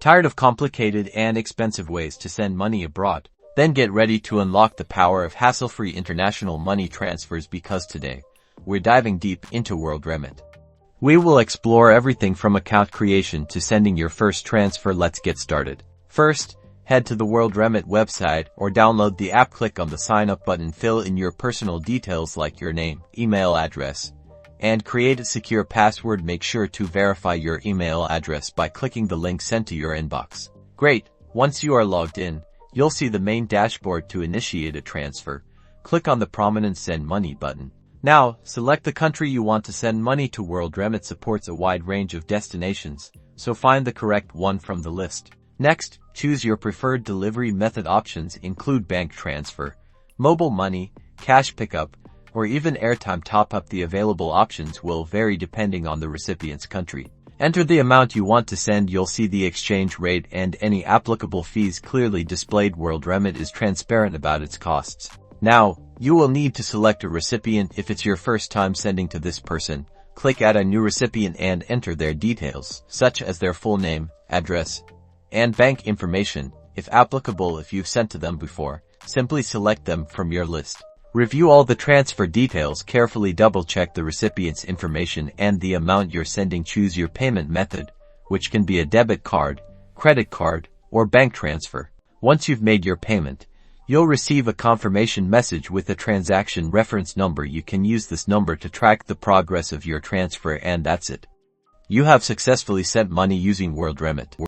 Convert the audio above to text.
Tired of complicated and expensive ways to send money abroad? Then get ready to unlock the power of hassle-free international money transfers, because today, we're diving deep into WorldRemit. We will explore everything from account creation to sending your first transfer. Let's get started. First, head to the WorldRemit website or download the app. Click on the sign up button, fill in your personal details like your name, email address, and create a secure password. Make sure to verify your email address by clicking the link sent to your inbox. Great! Once you are logged in, you'll see the main dashboard. To initiate a transfer, click on the prominent Send Money button. Now, select the country you want to send money to. WorldRemit supports a wide range of destinations, so find the correct one from the list. Next, choose your preferred delivery method. Options include bank transfer, mobile money, cash pickup, or even airtime top-up. The available options will vary depending on the recipient's country. Enter the amount you want to send. You'll see the exchange rate and any applicable fees clearly displayed. WorldRemit is transparent about its costs. Now, you will need to select a recipient. If it's your first time sending to this person, click Add a new recipient and enter their details, such as their full name, address, and bank information, if applicable. If you've sent to them before, simply select them from your list. Review all the transfer details carefully. Double-check the recipient's information and the amount you're sending. Choose your payment method, which can be a debit card, credit card, or bank transfer. Once you've made your payment, you'll receive a confirmation message with a transaction reference number. You can use this number to track the progress of your transfer, and that's it. You have successfully sent money using WorldRemit.